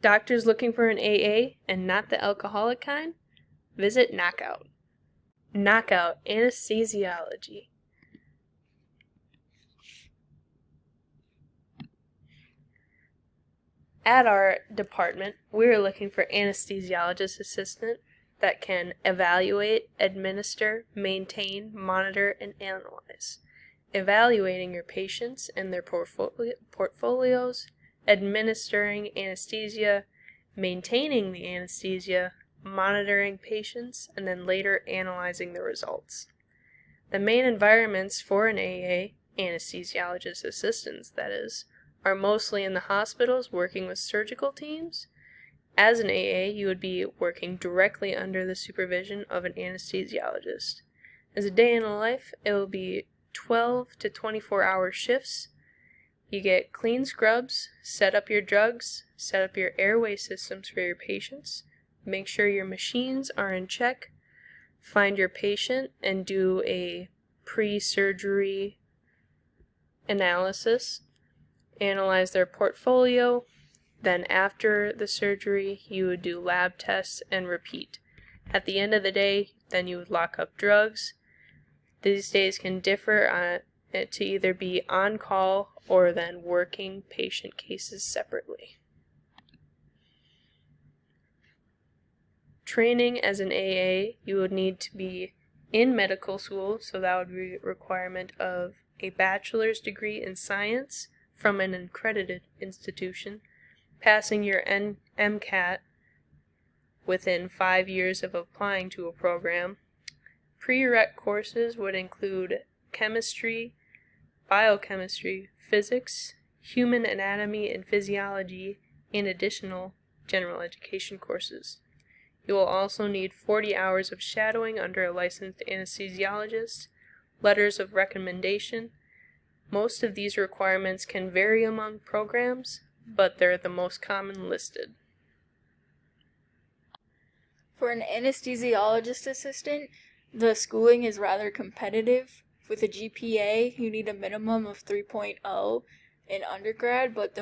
Doctors looking for an AA and not the alcoholic kind? Visit Knockout. Knockout Anesthesiology. At our department, we are looking for anesthesiologist assistant that can evaluate, administer, maintain, monitor, and analyze. Evaluating your patients and their portfolios, administering anesthesia, maintaining the anesthesia, monitoring patients, and then later analyzing the results. The main environments for an AA, anesthesiologist assistants that is, are mostly in the hospitals working with surgical teams. As an AA, you would be working directly under the supervision of an anesthesiologist. As a day in the life, it will be 12 to 24-hour shifts. You get clean scrubs, set up your drugs, set up your airway systems for your patients, make sure your machines are in check, find your patient and do a pre-surgery analysis, analyze their portfolio. Then after the surgery, you would do lab tests and repeat. At the end of the day, then you would lock up drugs. These days can differ to either be on call or then working patient cases separately. Training as an AA, you would need to be in medical school, so that would be a requirement of a bachelor's degree in science from an accredited institution, passing your MCAT within 5 years of applying to a program. Prereq courses would include chemistry, biochemistry, physics, human anatomy and physiology, and additional general education courses. You will also need 40 hours of shadowing under a licensed anesthesiologist, letters of recommendation. Most of these requirements can vary among programs, but they're the most common listed. For an anesthesiologist assistant, the schooling is rather competitive. With a GPA, you need a minimum of 3.0 in undergrad, but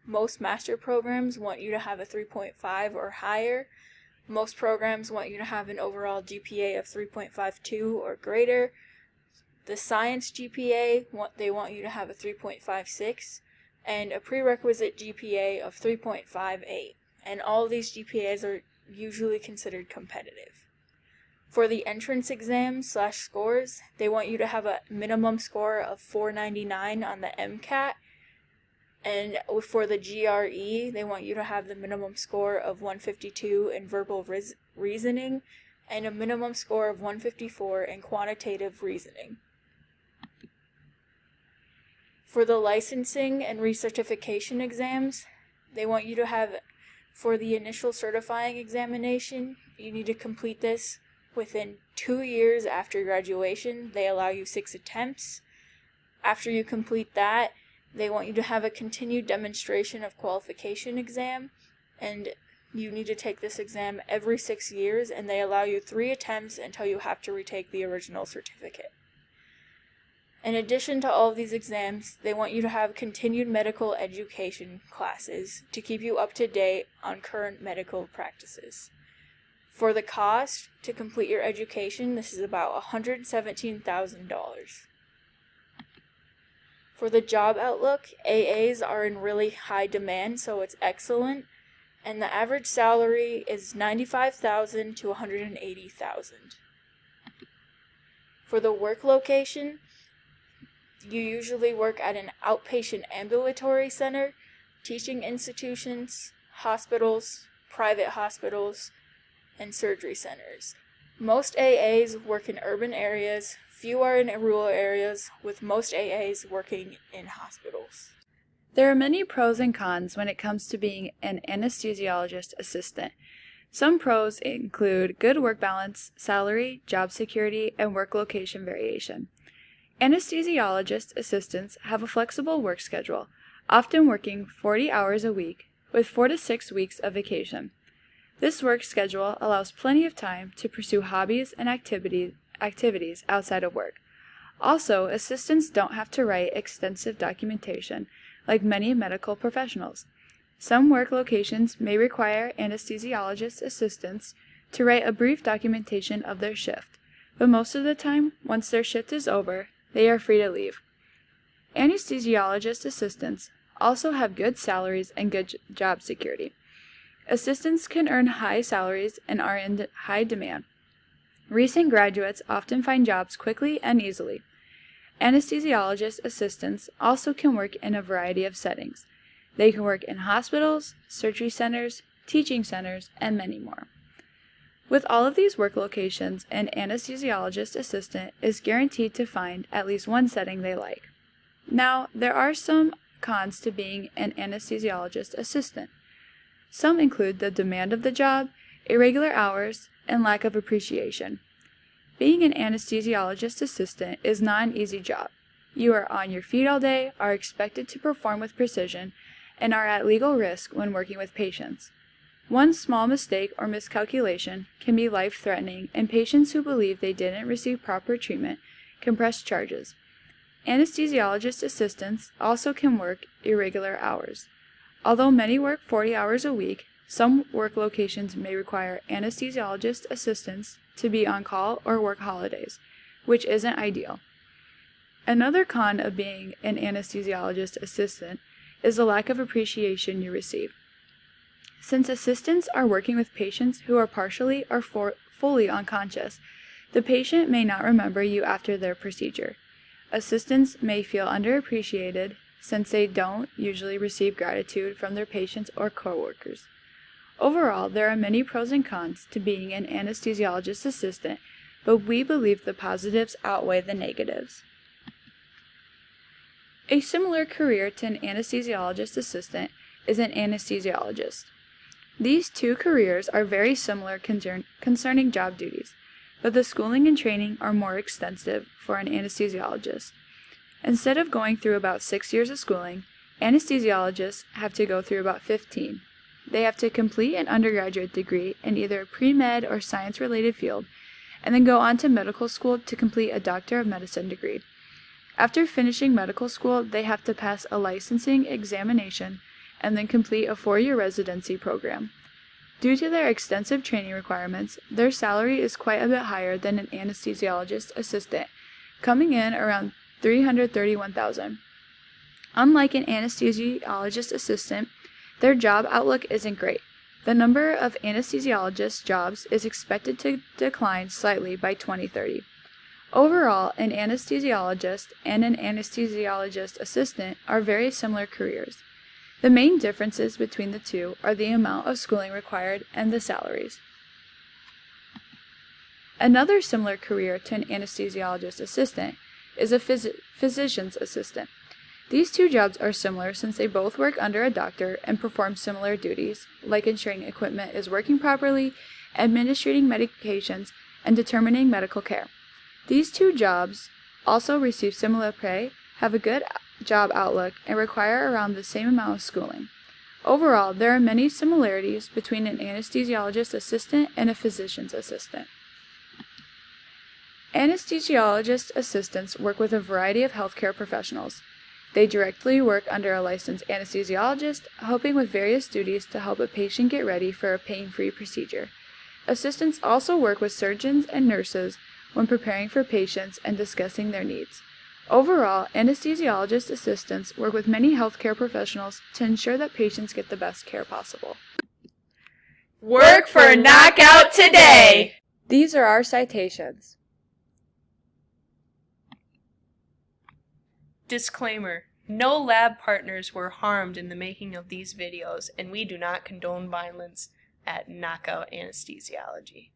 most master programs want you to have a 3.5 or higher. Most programs want you to have an overall GPA of 3.52 or greater. The science GPA, they want you to have a 3.56, and a prerequisite GPA of 3.58. And all of these GPAs are usually considered competitive. For the entrance exams / scores, they want you to have a minimum score of 499 on the MCAT, and for the GRE, they want you to have the minimum score of 152 in verbal reasoning and a minimum score of 154 in quantitative reasoning. For the licensing and recertification exams, they want you to have, for the initial certifying examination, you need to complete this within 2 years after graduation. They allow you 6 attempts. After you complete that, they want you to have a continued demonstration of qualification exam, and you need to take this exam every 6 years, and they allow you 3 attempts until you have to retake the original certificate. In addition to all of these exams, they want you to have continued medical education classes to keep you up to date on current medical practices. For the cost to complete your education, this is about $117,000. For the job outlook, AAs are in really high demand, so it's excellent, and the average salary is $95,000 to $180,000. For the work location, you usually work at an outpatient ambulatory center, teaching institutions, hospitals, private hospitals, and surgery centers. Most AAs work in urban areas, few are in rural areas, with most AAs working in hospitals. There are many pros and cons when it comes to being an anesthesiologist assistant. Some pros include good work balance, salary, job security, and work location variation. Anesthesiologist assistants have a flexible work schedule, often working 40 hours a week with 4 to 6 weeks of vacation. This work schedule allows plenty of time to pursue hobbies and activities outside of work. Also, assistants don't have to write extensive documentation like many medical professionals. Some work locations may require anesthesiologist assistants to write a brief documentation of their shift, but most of the time, once their shift is over, they are free to leave. Anesthesiologist assistants also have good salaries and good job security. Assistants can earn high salaries and are in high demand. Recent graduates often find jobs quickly and easily. Anesthesiologist assistants also can work in a variety of settings. They can work in hospitals, surgery centers, teaching centers, and many more. With all of these work locations, an anesthesiologist assistant is guaranteed to find at least one setting they like. Now, there are some cons to being an anesthesiologist assistant. Some include the demand of the job, irregular hours, and lack of appreciation. Being an anesthesiologist assistant is not an easy job. You are on your feet all day, are expected to perform with precision, and are at legal risk when working with patients. One small mistake or miscalculation can be life-threatening, and patients who believe they didn't receive proper treatment can press charges. Anesthesiologist assistants also can work irregular hours. Although many work 40 hours a week, some work locations may require anesthesiologist assistants to be on call or work holidays, which isn't ideal. Another con of being an anesthesiologist assistant is the lack of appreciation you receive. Since assistants are working with patients who are partially or fully unconscious, the patient may not remember you after their procedure. Assistants may feel underappreciated since they don't usually receive gratitude from their patients or coworkers. Overall, there are many pros and cons to being an anesthesiologist assistant, but we believe the positives outweigh the negatives. A similar career to an anesthesiologist assistant is an anesthesiologist. These two careers are very similar concerning job duties, but the schooling and training are more extensive for an anesthesiologist. Instead of going through about 6 years of schooling, anesthesiologists have to go through about 15. They have to complete an undergraduate degree in either a pre-med or science-related field, and then go on to medical school to complete a Doctor of Medicine degree. After finishing medical school, they have to pass a licensing examination and then complete a 4-year residency program. Due to their extensive training requirements, their salary is quite a bit higher than an anesthesiologist assistant, coming in around $331,000. Unlike an anesthesiologist assistant, their job outlook isn't great. The number of anesthesiologist jobs is expected to decline slightly by 2030. Overall, an anesthesiologist and an anesthesiologist assistant are very similar careers. The main differences between the two are the amount of schooling required and the salaries. Another similar career to an anesthesiologist assistant is a physician's assistant. These two jobs are similar since they both work under a doctor and perform similar duties, like ensuring equipment is working properly, administering medications, and determining medical care. These two jobs also receive similar pay, have a good job outlook, and require around the same amount of schooling. Overall, there are many similarities between an anesthesiologist assistant and a physician's assistant. Anesthesiologist assistants work with a variety of healthcare professionals. They directly work under a licensed anesthesiologist, helping with various duties to help a patient get ready for a pain-free procedure. Assistants also work with surgeons and nurses when preparing for patients and discussing their needs. Overall, anesthesiologist assistants work with many healthcare professionals to ensure that patients get the best care possible. Work for Knockout today! These are our citations. Disclaimer: no lab partners were harmed in the making of these videos, and we do not condone violence at Knockout Anesthesiology.